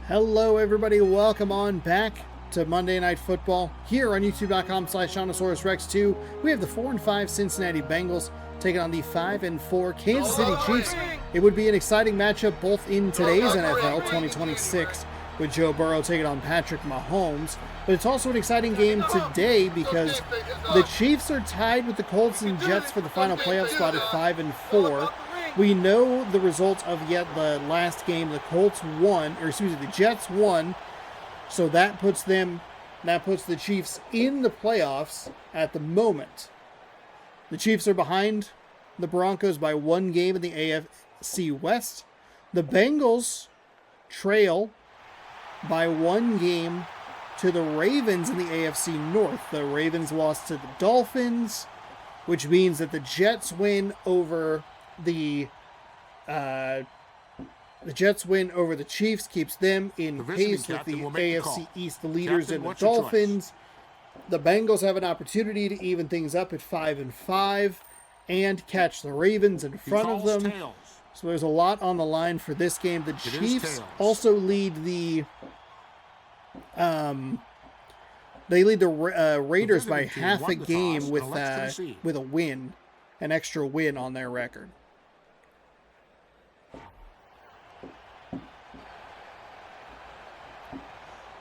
Hello everybody, welcome on back to Monday Night Football here on youtube.com/Seannosaurus Rex 2. We have the 4-5 Cincinnati Bengals taking on the 5-4 Kansas City Chiefs. It would be an exciting matchup both in today's NFL 2026 with Joe Burrow taking on Patrick Mahomes, but it's also an exciting game today because the Chiefs are tied with the Colts and Jets for the final playoff spot at 5-4. We know the results of yet the last game. The Jets won, so that puts the Chiefs in the playoffs at the moment. The Chiefs are behind the Broncos by 1 game in the AFC West. The Bengals trail by 1 game to the Ravens in the AFC North. The Ravens lost to the Dolphins, which means that the Jets win over the Jets win over the Chiefs, keeps them in pace with the AFC East leaders and the Dolphins. The Bengals have an opportunity to even things up at 5-5 and catch the Ravens in front of them. So there's a lot on the line for this game. The Chiefs also lead the Raiders by half a game with a win, an extra win on their record.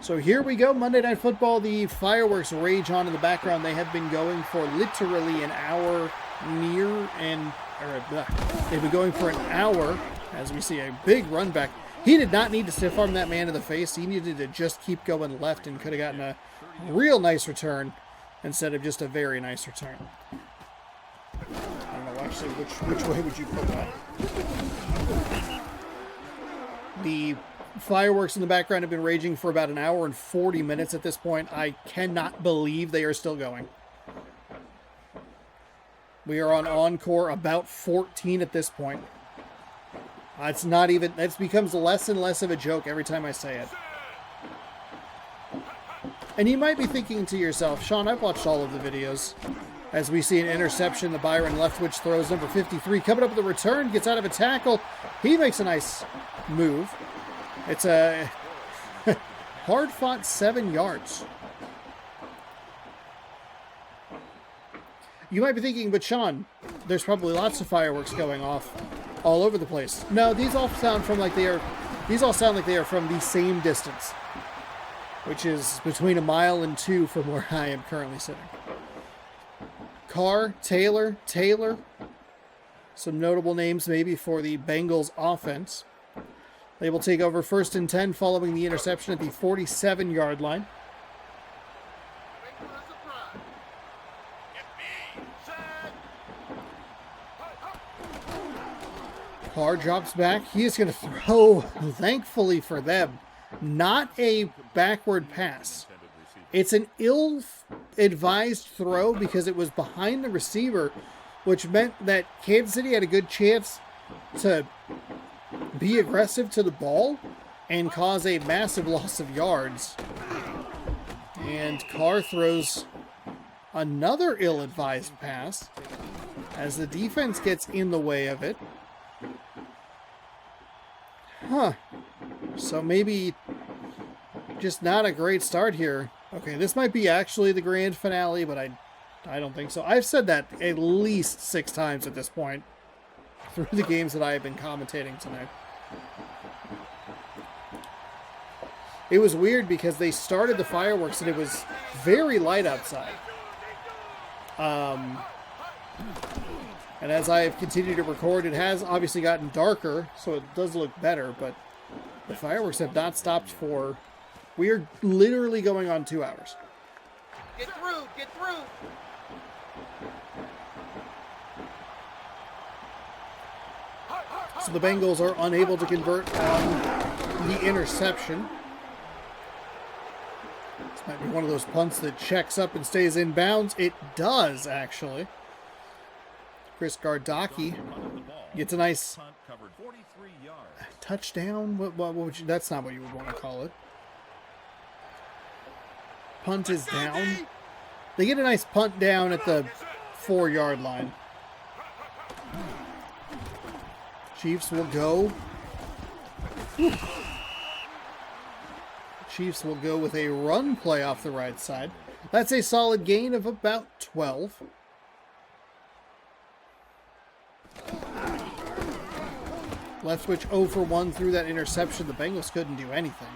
So here we go, Monday Night Football. The fireworks rage on in the background. They have been going for literally an hour they've been going for an hour as we see a big run back. He did not need to stiff arm that man in the face. He needed to just keep going left and could have gotten a real nice return instead of just a very nice return. I don't know, actually, which way would you put that? The fireworks in the background have been raging for about an hour and 40 minutes at this point. I cannot believe they are still going. We are on encore about 14 at this point. It's not even, that becomes less and less of a joke every time I say it. And you might be thinking to yourself, Sean, I've watched all of the videos. As we see an interception, the Byron Leftwich throws number 53, coming up with a return, gets out of a tackle. He makes a nice move. It's a hard-fought 7 yards. You might be thinking, but Sean, there's probably lots of fireworks going off all over the place. No, these all sound like they are from the same distance, which is between 1 mile and 2 from where I am currently sitting. Carr, Taylor, some notable names maybe for the Bengals offense. They will take over 1st and 10 following the interception at the 47-yard line. Carr drops back. He is going to throw, thankfully for them, not a backward pass. It's an ill-advised throw because it was behind the receiver, which meant that Kansas City had a good chance to be aggressive to the ball and cause a massive loss of yards. And Carr throws another ill-advised pass as the defense gets in the way of it. So maybe just not a great start here. Okay, this might be actually the grand finale, but I don't think so. I've said that at least 6 times at this point through the games that I have been commentating tonight. It was weird because they started the fireworks and it was very light outside. And as I have continued to record, it has obviously gotten darker, so it does look better, but the fireworks have not stopped for... We are literally going on 2 hours. Get through! Get through! So the Bengals are unable to convert on the interception. This might be one of those punts that checks up and stays in bounds. It does, actually. Chris Gardocki gets a nice touchdown. What would you, that's not what you would want to call it. Punt is down. They get a nice punt down at the 4-yard line. Chiefs will go. Chiefs will go with a run play off the right side. That's a solid gain of about 12. Leftwich 0 for 1 through that interception. The Bengals couldn't do anything.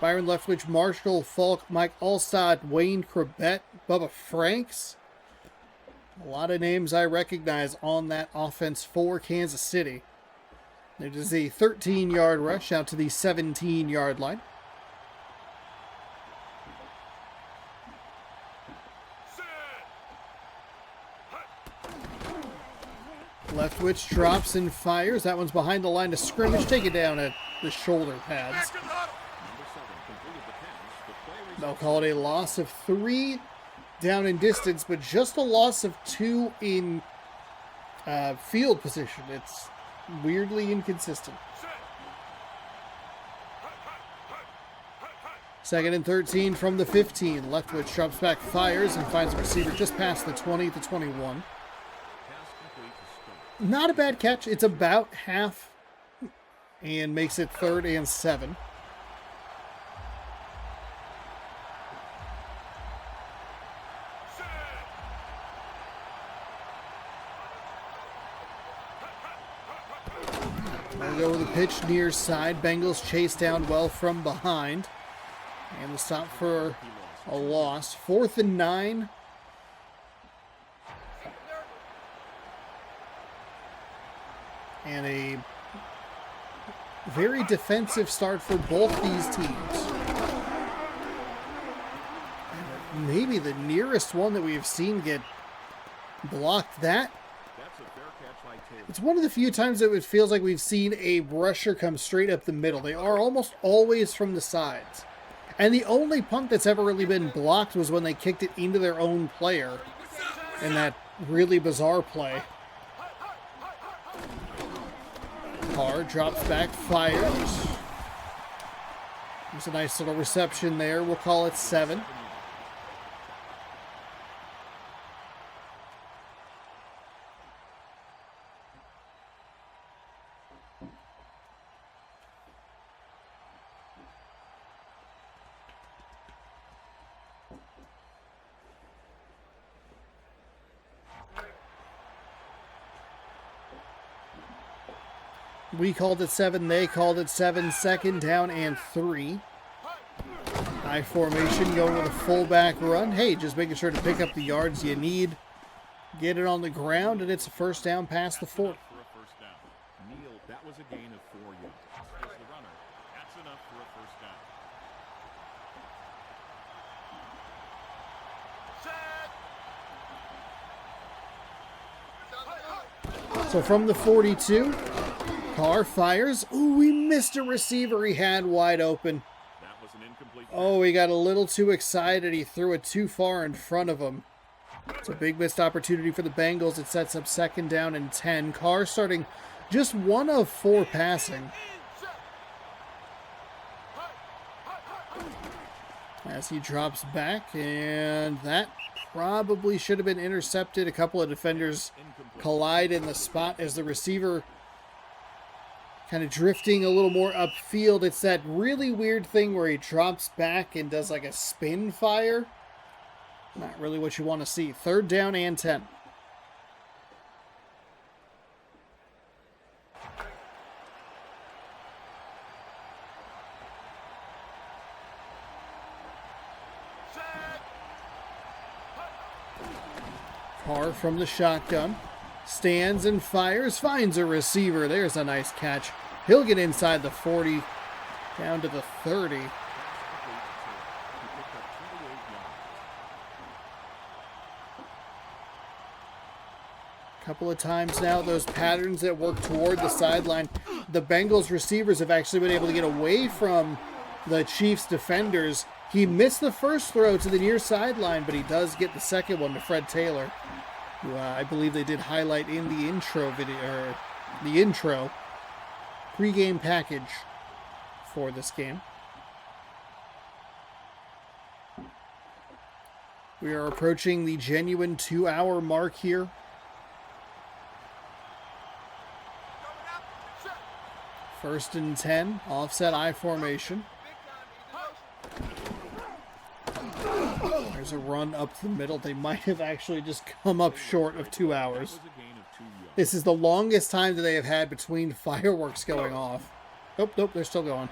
Byron Leftwich, Marshall Falk, Mike Allstott, Wayne Crabette, Bubba Franks. A lot of names I recognize on that offense for Kansas City. It is a 13-yard rush out to the 17-yard line. Leftwich drops and fires. That one's behind the line of scrimmage. Take it down at the shoulder pads. They'll call it a loss of 3 down in distance, but just a loss of 2 in field position. It's weirdly inconsistent. 2nd and 13 from the 15. Leftwich drops back, fires, and finds a receiver just past the 20 to 21. Not a bad catch. It's about half and makes it 3rd and 7. We'll go with a pitch near side. Bengals chase down well from behind. And the stop for a loss. 4th and 9. And a very defensive start for both these teams. Maybe the nearest one that we've seen get blocked. It's one of the few times that it feels like we've seen a rusher come straight up the middle. They are almost always from the sides. And the only punt that's ever really been blocked was when they kicked it into their own player in that really bizarre play. Carr drops back, fires. There's a nice little reception there. We'll call it 7. We called it 7. They called it 7. 2nd down and 3. High formation going with a fullback run. Hey, just making sure to pick up the yards you need. Get it on the ground, and it's a 1st down past the 40. That was a gain of 4 yards. As the runner, that's enough for a 1st down. So from the 42, Carr fires. Ooh, we missed a receiver he had wide open. That was an incomplete. Oh, he got a little too excited. He threw it too far in front of him. It's a big missed opportunity for the Bengals. It sets up 2nd down and 10. Carr starting just 1 of 4 passing. As he drops back, and that probably should have been intercepted. A couple of defenders collide in the spot as the receiver kind of drifting a little more upfield. It's that really weird thing where he drops back and does like a spin fire. Not really what you want to see. 3rd down and 10. Carr from the shotgun. Stands and fires. Finds a receiver. There's a nice catch. He'll get inside the 40. Down to the 30. Couple of times now, those patterns that work toward the sideline. The Bengals receivers have actually been able to get away from the Chiefs defenders. He missed the first throw to the near sideline, but he does get the second one to Fred Taylor, who I believe they did highlight in the intro video, or the intro pregame package for this game. We are approaching the genuine 2-hour mark here. Coming up. 1st and 10, offset I formation. There's a run up the middle. They might have actually just come up short of 2 hours. This is the longest time that they have had between fireworks going off. Nope, nope, they're still going.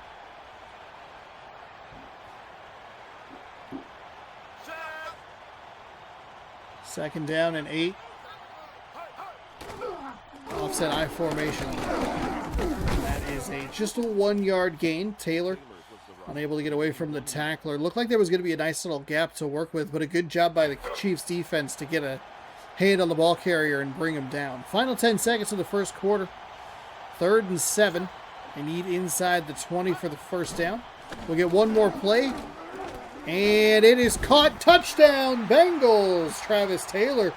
Second down and 8. Offset I formation. That is just a 1-yard gain. Taylor unable to get away from the tackler. Looked like there was going to be a nice little gap to work with, but a good job by the Chiefs defense to get a hand on the ball carrier and bring him down. Final 10 seconds of the first quarter. 3rd and 7. They need inside the 20 for the first down. We'll get one more play. And it is caught. Touchdown, Bengals. Travis Taylor.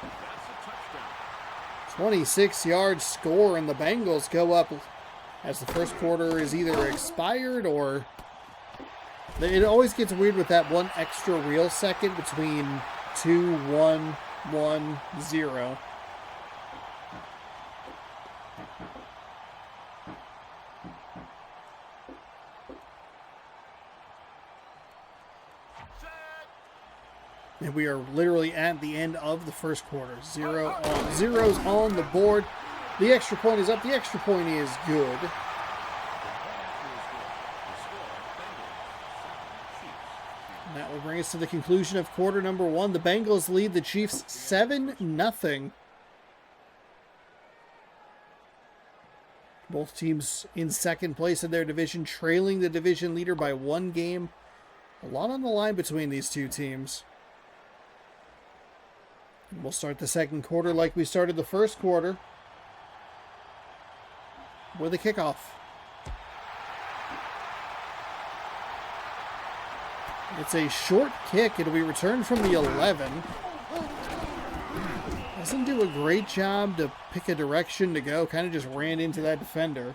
26-yard score, and the Bengals go up as the first quarter is either expired or... It always gets weird with that one extra real second between 2, 1, 1, 0. And we are literally at the end of the first quarter. Zero's on the board. The extra point is up. The extra point is good. And that will bring us to the conclusion of quarter number 1. The Bengals lead the Chiefs 7-0. Both teams in second place in their division, trailing the division leader by 1 game. A lot on the line between these two teams. And we'll start the second quarter like we started the first quarter, with a kickoff. It's a short kick. It'll be returned from the 11. Doesn't do a great job to pick a direction to go. Kind of just ran into that defender.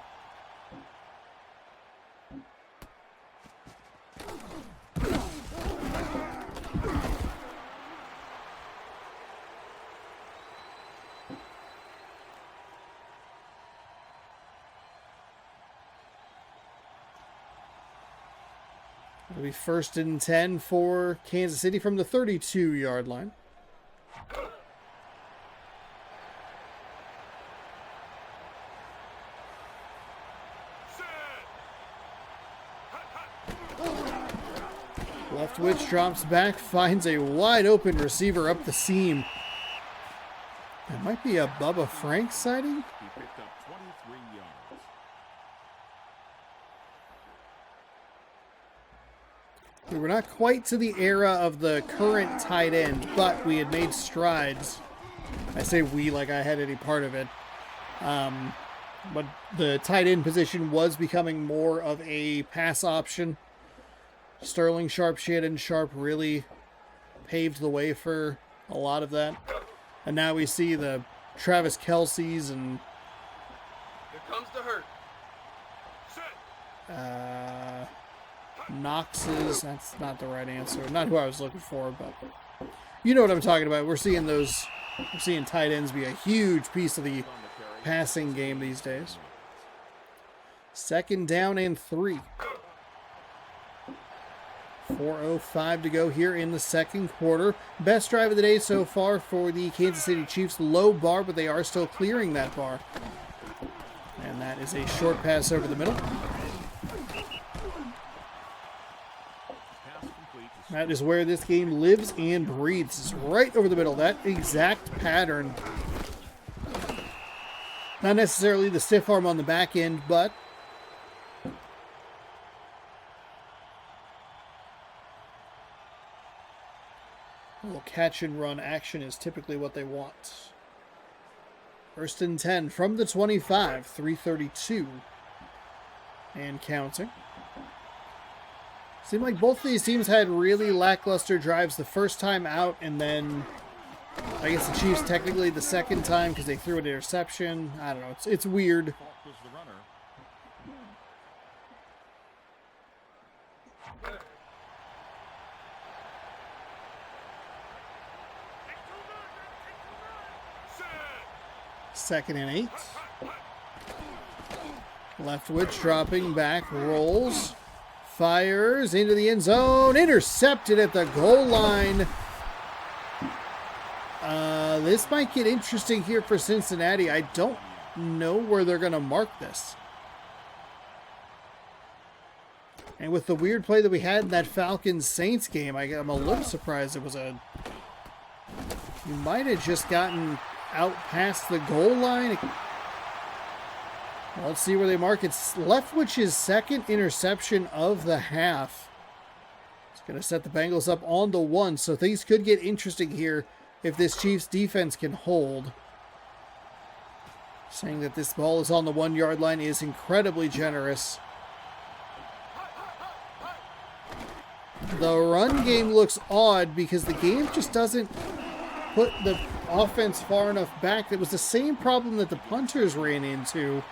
It'll be 1st and 10 for Kansas City from the 32-yard line. Leftwich drops back, finds a wide open receiver up the seam. That might be a Bubba Frank sighting. He picked up 23 yards. We were not quite to the era of the current tight end, but we had made strides. I say we like I had any part of it. But the tight end position was becoming more of a pass option. Sterling Sharp, Shannon Sharp really paved the way for a lot of that. And now we see the Travis Kelce's and Here comes the hurt. Knox's. That's not the right answer. Not who I was looking for, but you know what I'm talking about. We're seeing tight ends be a huge piece of the passing game these days. 2nd down and 3. 4:05 to go here in the second quarter. Best drive of the day so far for the Kansas City Chiefs. Low bar, but they are still clearing that bar. And that is a short pass over the middle. That is where this game lives and breathes. It's right over the middle. That exact pattern. Not necessarily the stiff arm on the back end, but a little catch and run action is typically what they want. 1st and 10 from the 25, 3:32 and counting. Seemed like both of these teams had really lackluster drives the first time out, and then I guess the Chiefs technically the second time because they threw an interception. I don't know. It's weird. Was the runner. Second and 8. Leftwich dropping back, rolls, Fires into the end zone. Intercepted at the goal line. This might get interesting here for Cincinnati. I don't know where they're going to mark this. And with the weird play that we had in that Falcons Saints game, I'm a little surprised it was a... You might have just gotten out past the goal line. Let's see where they mark it. Leftwich's second interception of the half. It's going to set the Bengals up on the 1, so things could get interesting here if this Chiefs defense can hold. Saying that this ball is on the 1-yard line is incredibly generous. The run game looks odd because the game just doesn't put the offense far enough back. It was the same problem that the punters ran into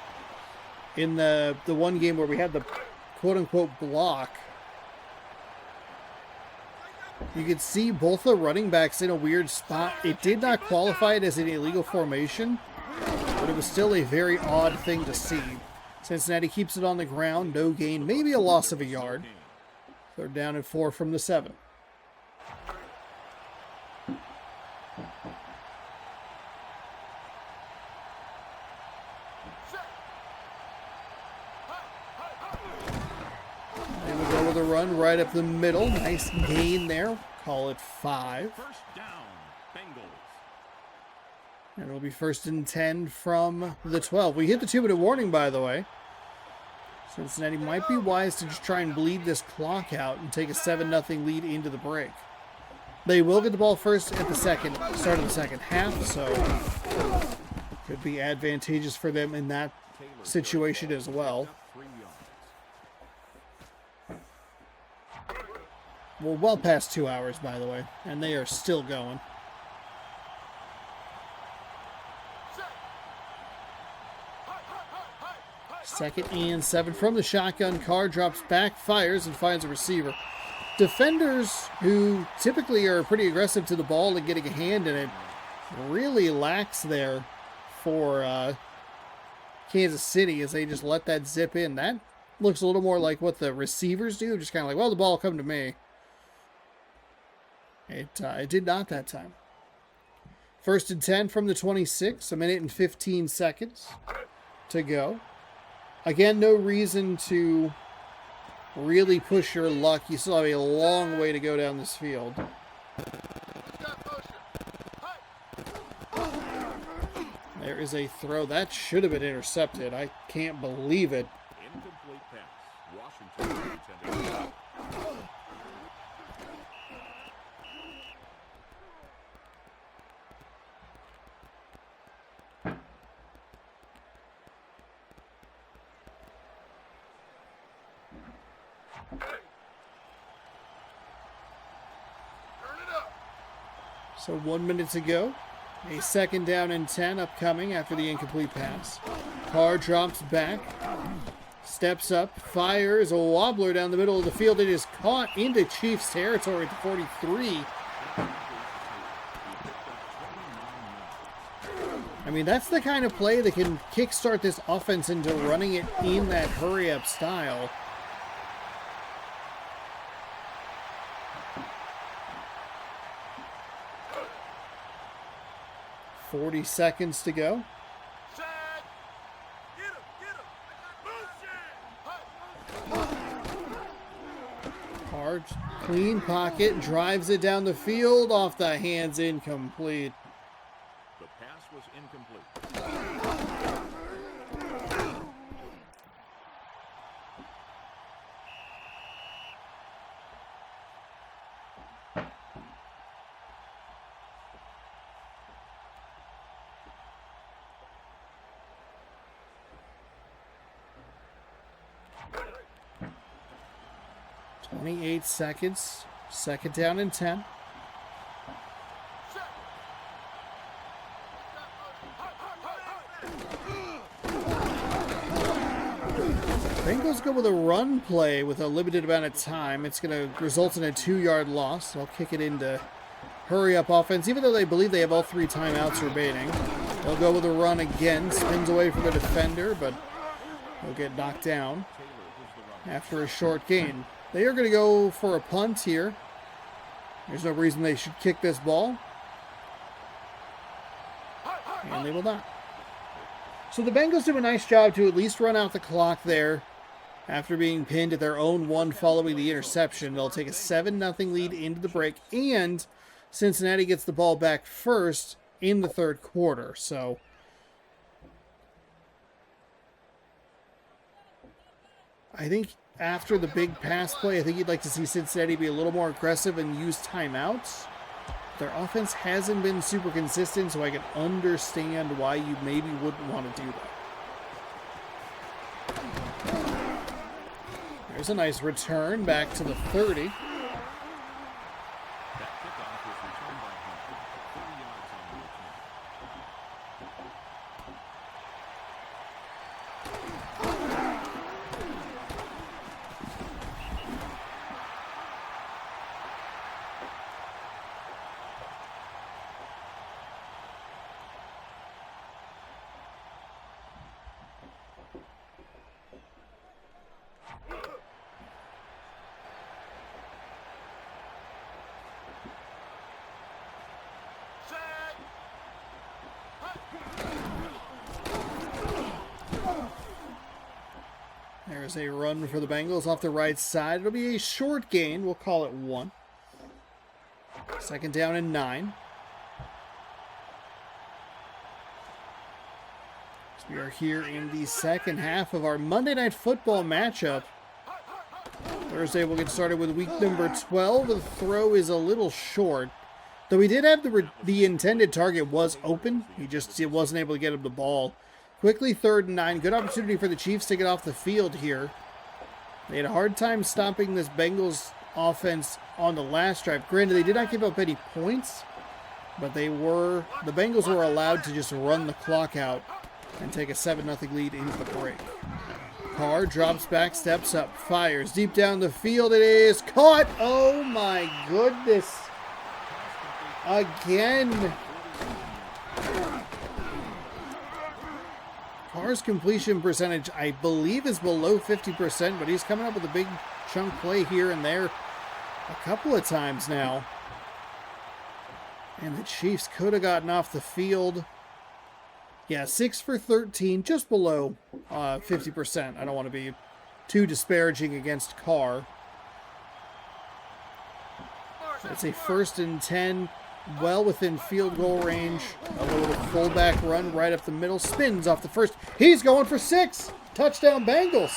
in the one game where we had the quote-unquote block. You could see both the running backs in a weird spot. It did not qualify it as an illegal formation, but it was still a very odd thing to see. Cincinnati keeps it on the ground, no gain, maybe a loss of a yard. They're down at 4 from the 7. They will go with a run right up the middle. Nice gain there. Call it 5. First down, Bengals. And it'll be 1st and 10 from the 12. We hit the 2-minute warning, by the way. Cincinnati might be wise to just try and bleed this clock out and take a 7-0 lead into the break. They will get the ball first at the start of the second half, so could be advantageous for them in that situation as well. We're well past 2 hours, by the way, and they are still going. Second and 7 from the shotgun. Carr drops back, fires, and finds a receiver. Defenders who typically are pretty aggressive to the ball and getting a hand in it really lacks there for Kansas City as they just let that zip in. That looks a little more like what the receivers do, just kind of like, well, the ball will come to me. It did not that time. 1st and 10 from the 26, 1 minute and 15 seconds to go. Again, no reason to really push your luck. You still have a long way to go down this field. There is a throw. That should have been intercepted. I can't believe it. Incomplete pass. Washington intended. So 1 minute to go. A 2nd down and 10 upcoming after the incomplete pass. Carr drops back. Steps up. Fires a wobbler down the middle of the field. It is caught into Chiefs territory at the 43. I mean, that's the kind of play that can kickstart this offense into running it in that hurry-up style. .40 seconds to go. Hard, clean pocket, drives it down the field, off the hands, incomplete. The pass was incomplete. .28 seconds. 2nd down and 10. Bengals go with a run play with a limited amount of time. It's going to result in a 2-yard loss. They'll kick it into hurry-up offense, even though they believe they have all 3 timeouts remaining. They'll go with a run again. Spins away from the defender, but he'll get knocked down after a short gain. They are going to go for a punt here. There's no reason they should kick this ball. And they will not. So the Bengals do a nice job to at least run out the clock there. After being pinned at their own 1 following the interception, they'll take a 7-0 lead into the break. And Cincinnati gets the ball back first in the third quarter. So I think after the big pass play, I think you'd like to see Cincinnati be a little more aggressive and use timeouts. Their offense hasn't been super consistent, so I can understand why you maybe wouldn't want to do that. There's a nice return back to the 30. There's a run for the Bengals off the right side. It'll be a short gain. We'll call it 1. Second down and 9. So we are here in the second half of our Monday Night Football matchup. Thursday we'll get started with week number 12. The throw is a little short. Though he did have the intended target was open. He wasn't able to get him the ball. Quickly 3rd and 9. Good opportunity for the Chiefs to get off the field here. They had a hard time stopping this Bengals offense on the last drive. Granted, they did not give up any points, but the Bengals were allowed to just run the clock out and take a 7-0 lead into the break. Carr drops back, steps up, fires deep down the field. It is caught. Oh my goodness. Again. Carr's completion percentage, I believe, is below 50%, but he's coming up with a big chunk play here and there a couple of times now. And the Chiefs could have gotten off the field. Yeah, 6 for 13, just below 50%. I don't want to be too disparaging against Carr. It's a 1st and 10. Well within field goal range. A little fullback run right up the middle. Spins off the first. He's going for 6. Touchdown Bengals.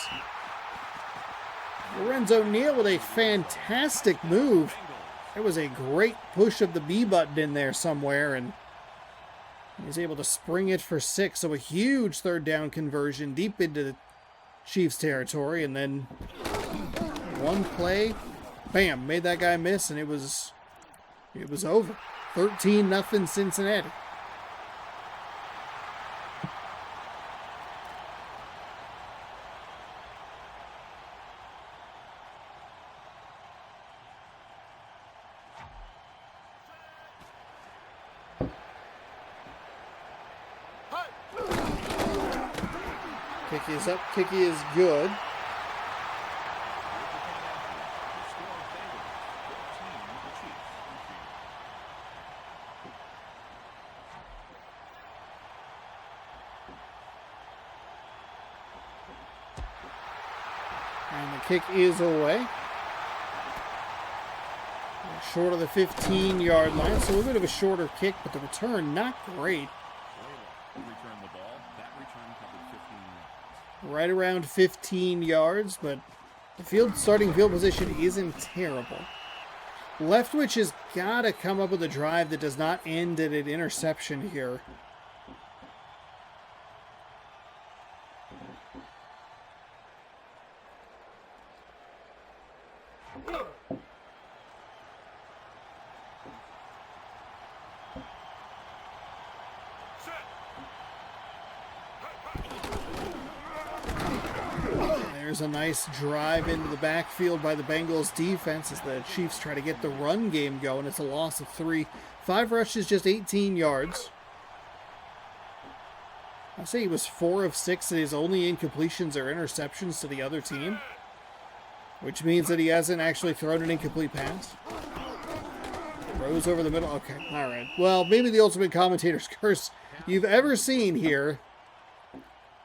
Lorenzo Neal with a fantastic move. It was a great push of the B button in there somewhere, and he's able to spring it for 6. So a huge 3rd down conversion deep into the Chiefs territory, and then one play, bam, made that guy miss, and it was over. 13-0 Cincinnati. Kick is up, kick is good. And the kick is away. Short of the 15-yard line, so a bit of a shorter kick, but the return not great. Right around 15 yards, but the starting field position isn't terrible. Leftwich has got to come up with a drive that does not end at an interception here. There's a nice drive into the backfield by the Bengals defense as the Chiefs try to get the run game going. It's a loss of 3. 5 rushes, just 18 yards. I'll say he was 4 of 6 and his only incompletions or interceptions to the other team. which means that he hasn't actually thrown an incomplete pass. Throws over the middle. Okay, all right. Well, maybe the ultimate commentator's curse you've ever seen here.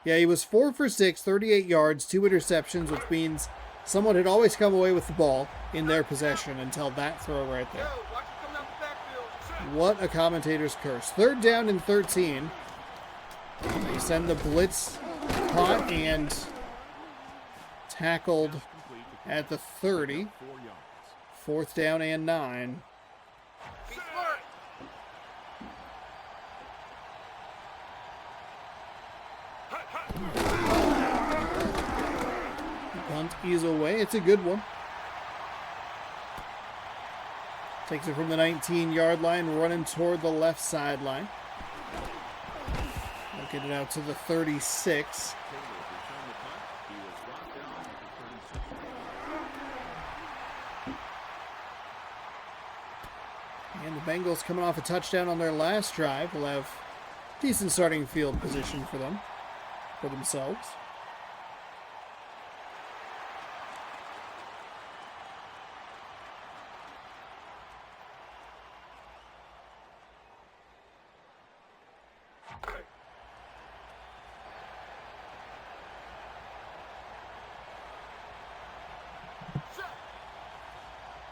Yeah, he was 4 for 6, 38 yards, 2 interceptions, which means someone had always come away with the ball in their possession until that throw right there. What a commentator's curse. 3rd down and 13. They send the blitz, caught and tackled at the 30. 4th down and 9. Punt ease away. It's a good one. Takes it from the 19-yard line, running toward the left sideline. They'll get it out to the 36. And the Bengals, coming off a touchdown on their last drive, will have decent starting field position for themselves.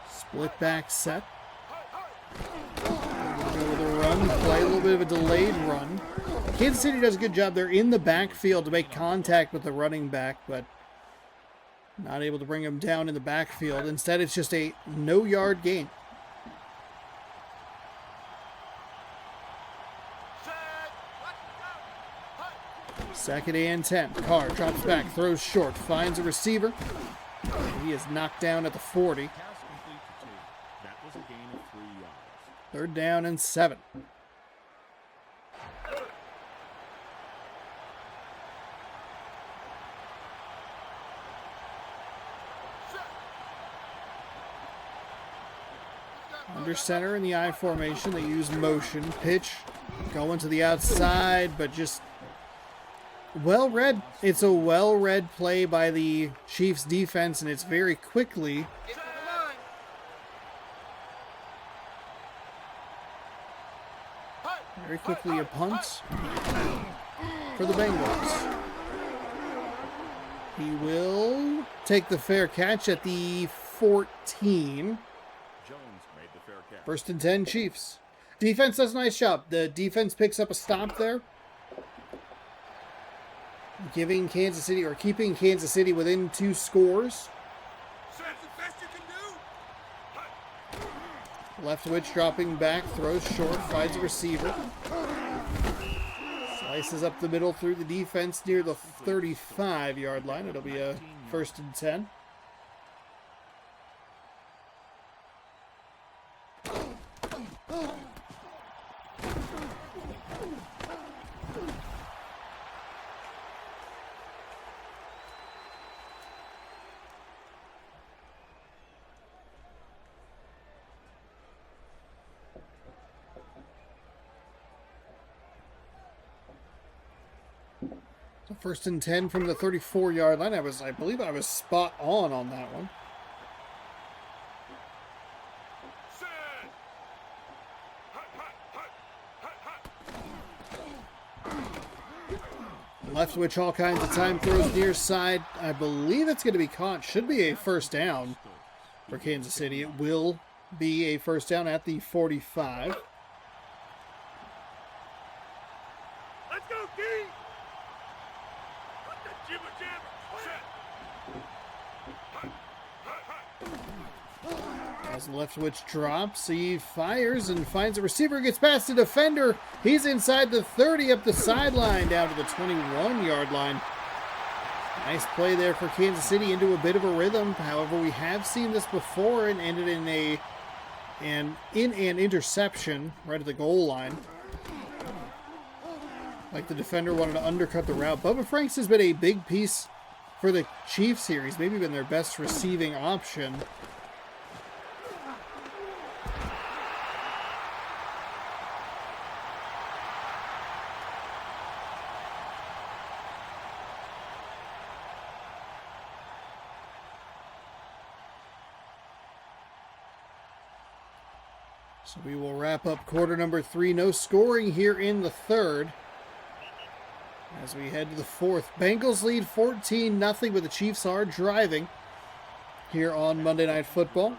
Split back set. Go with a run, play a little bit of a delayed run. Kansas City does a good job. They're in the backfield to make contact with the running back, but not able to bring him down in the backfield. Instead, it's just a no-yard gain. Second and 10. Carr drops back, throws short, finds a receiver. He is knocked down at the 40. That was a gain of 3 yards. 3rd down and 7. Under center in the I formation, they use motion. Pitch going to the outside, but just well read. It's a well read play by the Chiefs defense, and it's very quickly a punt for the Bengals. He will take the fair catch at the 14. Made the fair catch. 1st and 10 Chiefs. Defense does a nice job. The defense picks up a stop there, keeping Kansas City within 2 scores. Leftwich dropping back, throws short, finds a receiver. Slices up the middle through the defense near the 35-yard line. It'll be a 1st and 10. So 1st and 10 from the 34-yard line. I believe I was spot on that one. Leftwich all kinds of time, throws near side. I believe it's going to be caught. Should be a 1st down for Kansas City. It will be a 1st down at the 45. Let's go, D! What the jibber jabber? As Leftwich drops, he fires and finds a receiver, gets past the defender. He's inside the 30 up the sideline down to the 21-yard line. Nice play there for Kansas City into a bit of a rhythm. However, we have seen this before and ended in an interception right at the goal line. Like the defender wanted to undercut the route. Bubba Franks has been a big piece for the Chiefs here. He's maybe been their best receiving option. So we will wrap up quarter number 3. No scoring here in the third. As we head to the fourth. Bengals lead 14-0, but the Chiefs are driving here on Monday Night Football.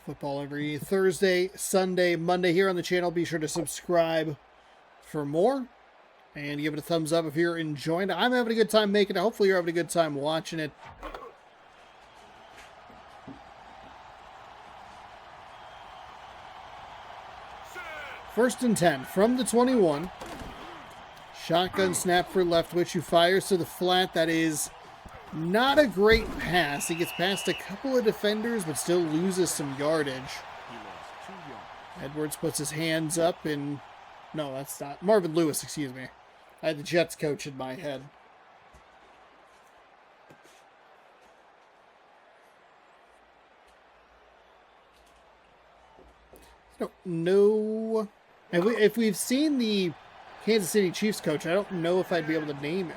Football every Thursday, Sunday, Monday here on the channel. Be sure to subscribe for more. And give it a thumbs up if you're enjoying it. I'm having a good time making it. Hopefully you're having a good time watching it. First and 10 from the 21. Shotgun snap for Leftwich, who fires to the flat. That is not a great pass. He gets past a couple of defenders, but still loses some yardage. Edwards puts his hands up and... No, that's not. Marvin Lewis, excuse me. I had the Jets coach in my head. I don't know. If we've seen the Kansas City Chiefs coach, I don't know if I'd be able to name him.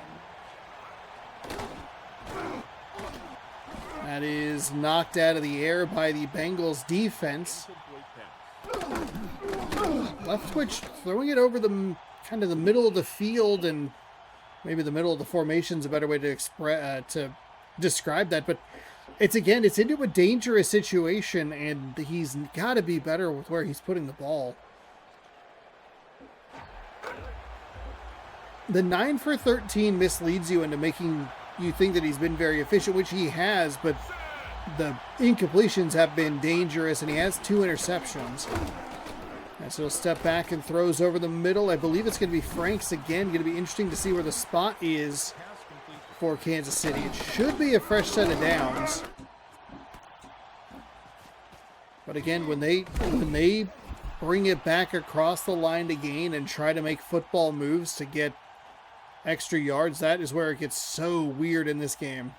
That is knocked out of the air by the Bengals defense. Leftwich throwing it over the kind of the middle of the field, and maybe the middle of the formation is a better way to describe that. But it's into a dangerous situation, and he's got to be better with where he's putting the ball. The 9 for 13 misleads you into making you think that he's been very efficient, which he has, but the incompletions have been dangerous, and he has 2 interceptions. And so he'll step back and throws over the middle. I believe it's going to be Franks again. Going to be interesting to see where the spot is for Kansas City. It should be a fresh set of downs. But again, when they bring it back across the line to gain and try to make football moves to get extra yards, that is where it gets so weird in this game.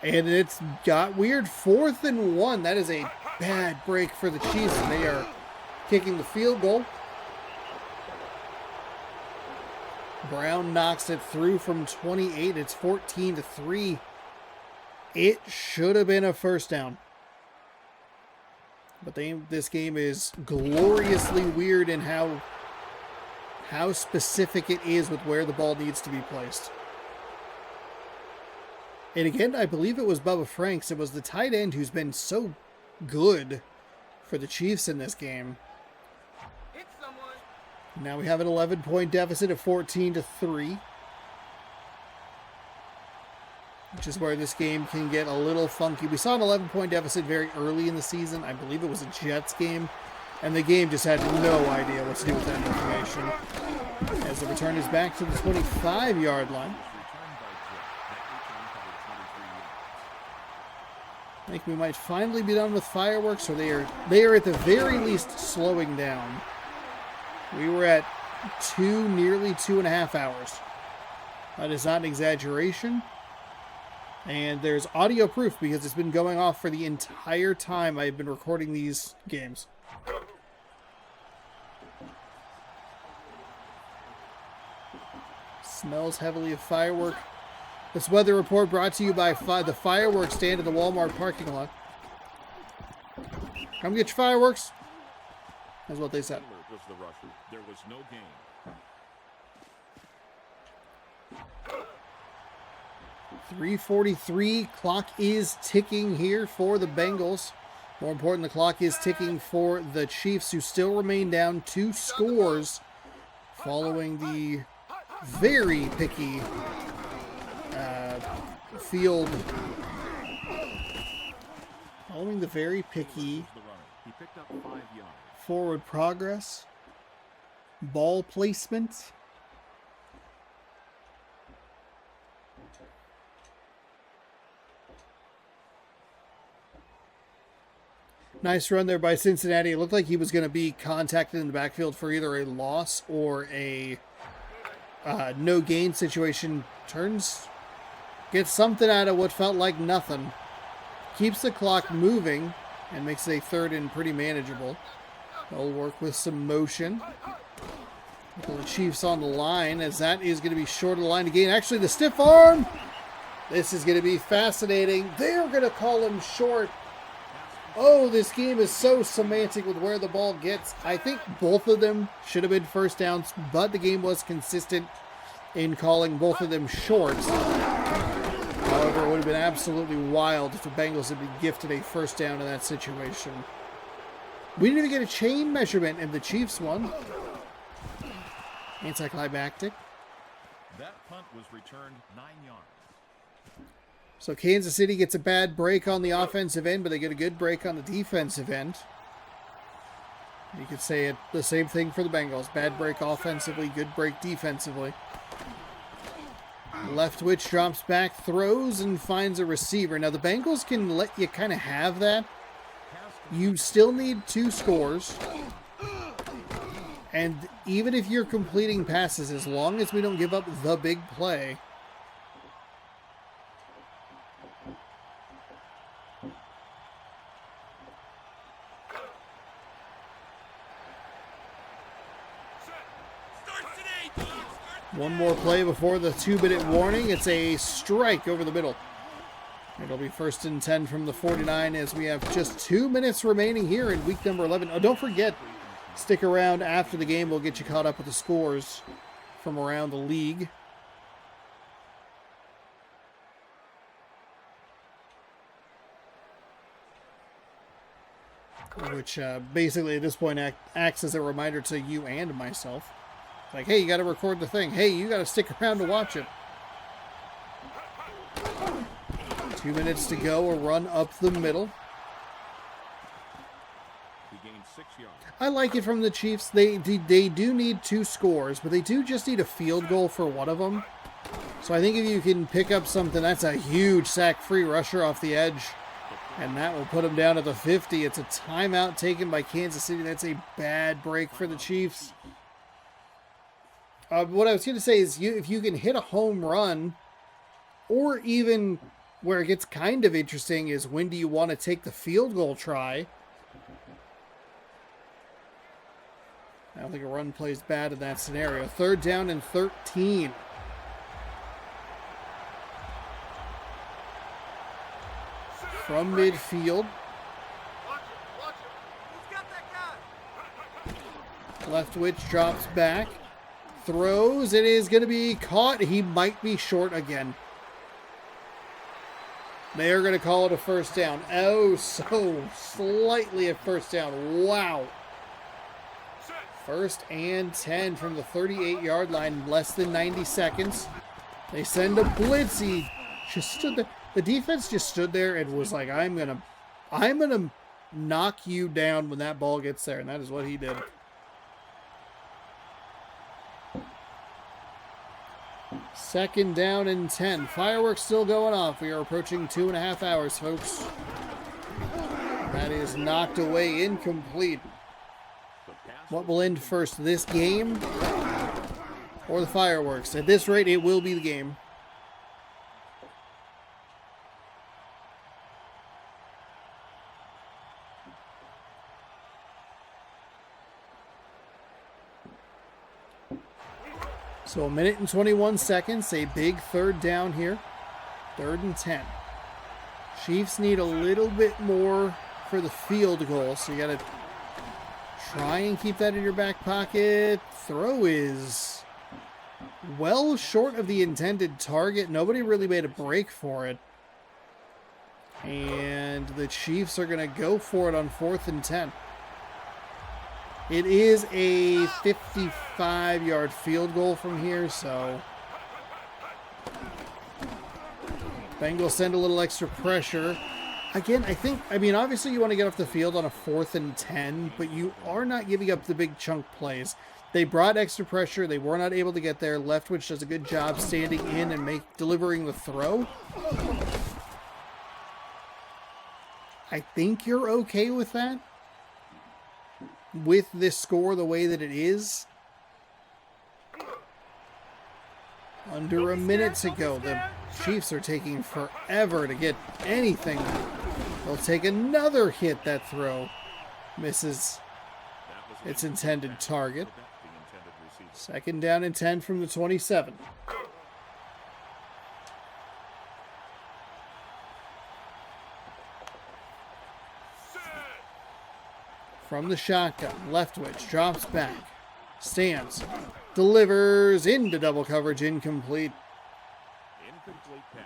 And it's got weird. 4th and 1. That is a bad break for the Chiefs, and they are kicking the field goal. Brown knocks it through from 28. It's 14-3. It should have been a first down. But this game is gloriously weird in how specific it is with where the ball needs to be placed. And again, I believe it was Bubba Franks. It was the tight end who's been so good for the Chiefs in this game. Now we have an 11-point deficit of 14-3. Which is where this game can get a little funky. We saw an 11-point deficit very early in the season. I believe it was a Jets game. And the game just had no idea what to do with that information. As the return is back to the 25-yard line. I think we might finally be done with fireworks, or they are at the very least slowing down. We were at nearly 2.5 hours. That is not an exaggeration. And there's audio proof because it's been going off for the entire time I've been recording these games. Smells heavily of firework. This weather report brought to you by the fireworks stand at the Walmart parking lot. Come get your fireworks. That's what they said. Was the rusher. There was no gain. 3:43. Clock is ticking here for the Bengals. More important, the clock is ticking for the Chiefs, who still remain down 2 scores following the very picky field. Following the very picky forward progress, ball placement. Nice run there by Cincinnati. It looked like he was going to be contacted in the backfield for either a loss or a no gain situation. Gets something out of what felt like nothing. Keeps the clock moving and makes a 3rd and pretty manageable. They'll work with some motion. The Chiefs on the line, as that is going to be short of the line again. Actually, the stiff arm. This is going to be fascinating. They're going to call him short. Oh, this game is so semantic with where the ball gets. I think both of them should have been first downs, but the game was consistent in calling both of them shorts. However, it would have been absolutely wild if the Bengals had been gifted a first down in that situation. We didn't even get a chain measurement, and the Chiefs won. Anticlimactic. That punt was returned 9 yards. So Kansas City gets a bad break on the offensive end, but they get a good break on the defensive end. You could say it the same thing for the Bengals. Bad break offensively, good break defensively. Leftwich drops back, throws, and finds a receiver. Now, the Bengals can let you kind of have that. You still need 2 scores. And even if you're completing passes, as long as we don't give up the big play, one more play before the 2-minute warning. It's a strike over the middle. It'll be 1st and 10 from the 49 as we have just 2 minutes remaining here in week number 11. Oh, don't forget, stick around after the game. We'll get you caught up with the scores from around the league. Which basically at this point acts as a reminder to you and myself. Like, hey, you got to record the thing. Hey, you got to stick around to watch it. 2 minutes to go. A run up the middle. He gained 6 yards. I like it from the Chiefs. They do need 2 scores, but they do just need a field goal for one of them. So I think if you can pick up something, that's a huge sack-free rusher off the edge. And that will put them down at the 50. It's a timeout taken by Kansas City. That's a bad break for the Chiefs. What I was going to say is if you can hit a home run, or even where it gets kind of interesting is when do you want to take the field goal try? I don't think a run plays bad in that scenario. 3rd down and 13. From midfield. Leftwich drops back. Throws. It is going to be caught. He might be short again. They are going to call it a first down. Oh, so slightly a first down. Wow. 1st and 10 from the 38-yard line. Less than 90 seconds. They send a blitz. He just stood there. The defense just stood there and was like, I'm gonna knock you down when that ball gets there. And that is what he did. Second down and 10. Fireworks still going off. We are approaching 2.5 hours, folks. That is knocked away, incomplete. What will end first, this game or the fireworks? At this rate, it will be the game. So 1 minute and 21 seconds, a big 3rd down here. 3rd and 10. Chiefs need a little bit more for the field goal, so you got to try and keep that in your back pocket. Throw is well short of the intended target. Nobody really made a break for it. And the Chiefs are going to go for it on 4th and 10. It is a 55-yard field goal from here, so Bengals send a little extra pressure. Again, I mean, obviously you want to get off the field on a 4th and 10, but you are not giving up the big chunk plays. They brought extra pressure. They were not able to get there. Leftwich does a good job standing in and delivering the throw. I think you're okay with that. With this score the way that it is. Under a minute to go. The Chiefs are taking forever to get anything. They'll take another hit. That throw misses. its intended target. The intended receiver. Second down and 10 from the 27. From the shotgun, Leftwich drops back, stands, delivers into double coverage, incomplete. Incomplete pass.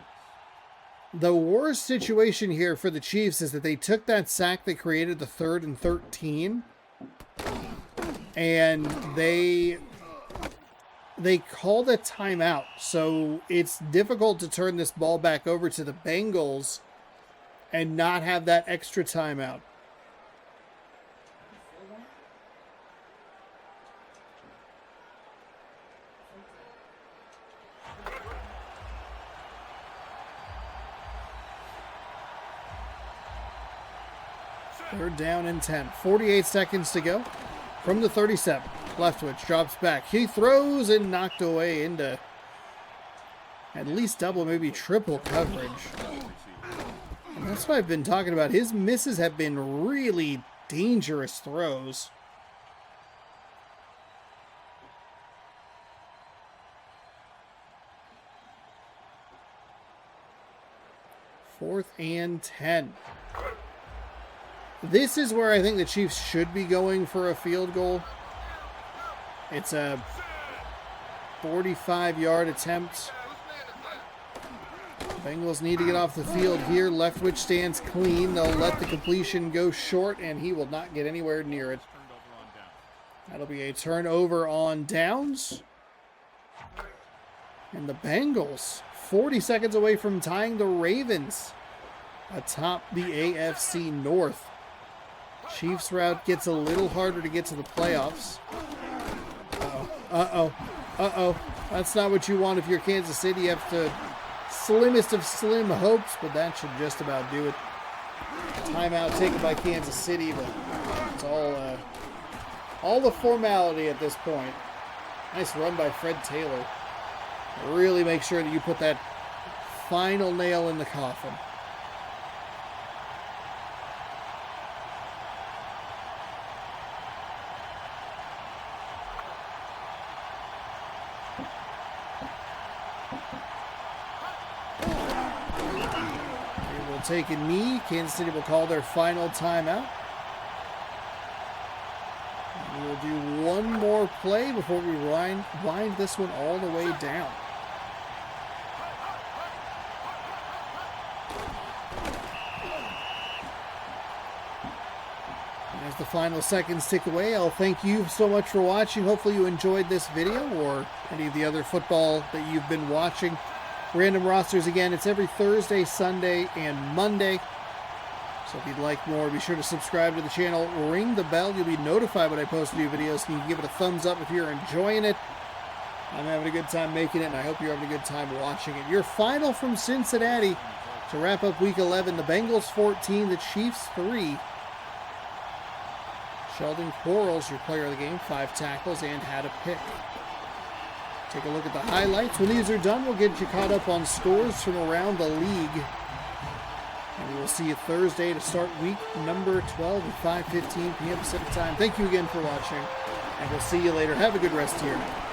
The worst situation here for the Chiefs is that they took that sack that created the 3rd and 13, and they called a timeout. So it's difficult to turn this ball back over to the Bengals and not have that extra timeout. Third down and 10. 48 seconds to go from the 37. Leftwich drops back. He throws and knocked away into at least double, maybe triple coverage. And that's what I've been talking about. His misses have been really dangerous throws. Fourth and 10. This is where I think the Chiefs should be going for a field goal. It's a 45-yard attempt. Bengals need to get off the field here. Leftwich stands clean. They'll let the completion go short, and he will not get anywhere near it. That'll be a turnover on downs. And the Bengals, 40 seconds away from tying the Ravens atop the AFC North. Chiefs route gets a little harder to get to the playoffs. Uh-oh. That's not what you want if you're Kansas City. You have the slimmest of slim hopes, but that should just about do it. Timeout taken by Kansas City, but it's all the formality at this point. Nice run by Fred Taylor. Really make sure that you put that final nail in the coffin. Take a knee. Kansas City will call their final timeout. And we will do one more play before we wind this one all the way down. And as the final seconds tick away, I'll thank you so much for watching. Hopefully you enjoyed this video or any of the other football that you've been watching. Random rosters again, it's every Thursday, Sunday, and Monday. So if you'd like more, be sure to subscribe to the channel, ring the bell, you'll be notified when I post new videos, and you can give it a thumbs up if you're enjoying it. I'm having a good time making it, and I hope you're having a good time watching it. Your final from Cincinnati to wrap up Week 11, the Bengals 14, the Chiefs 3. Sheldon Quarles, your player of the game, 5 tackles and had a pick. Take a look at the highlights. When these are done, we'll get you caught up on scores from around the league. And we will see you Thursday to start week number 12 at 5:15 p.m. Pacific time. Thank you again for watching, and we'll see you later. Have a good rest of your night.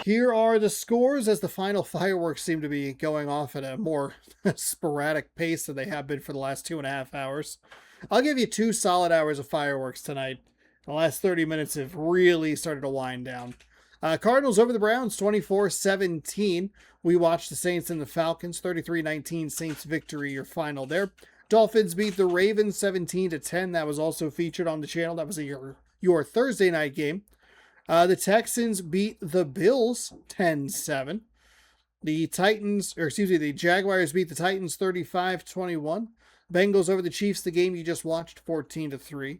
Here are the scores as the final fireworks seem to be going off at a more sporadic pace than they have been for the last 2.5 hours. I'll give you 2 solid hours of fireworks tonight. The last 30 minutes have really started to wind down. Cardinals over the Browns, 24-17. We watched the Saints and the Falcons, 33-19 Saints victory, your final there. Dolphins beat the Ravens 17-10. That was also featured on the channel. That was your Thursday night game. The Texans beat the Bills 10-7. The Jaguars beat the Titans 35-21. Bengals over the Chiefs, the game you just watched, 14-3.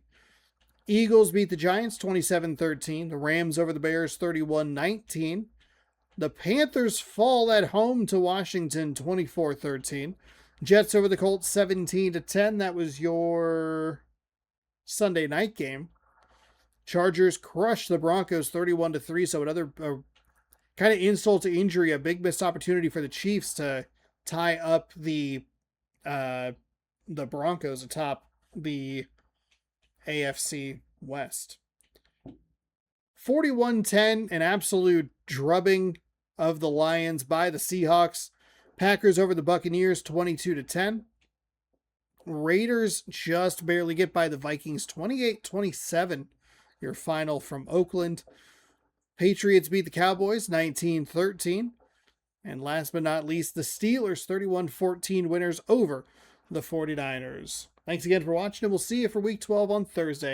Eagles beat the Giants 27-13. The Rams over the Bears 31-19. The Panthers fall at home to Washington 24-13. Jets over the Colts 17-10. That was your Sunday night game. Chargers crushed the Broncos 31-3. So another kind of insult to injury, a big missed opportunity for the Chiefs to tie up the Broncos atop the AFC West. 41-10, an absolute drubbing of the Lions by the Seahawks. Packers over the Buccaneers 22-10. Raiders just barely get by the Vikings 28-27. Your final from Oakland. Patriots beat the Cowboys 19-13. And last but not least, the Steelers 31-14 winners over the 49ers. Thanks again for watching, and we'll see you for Week 12 on Thursday.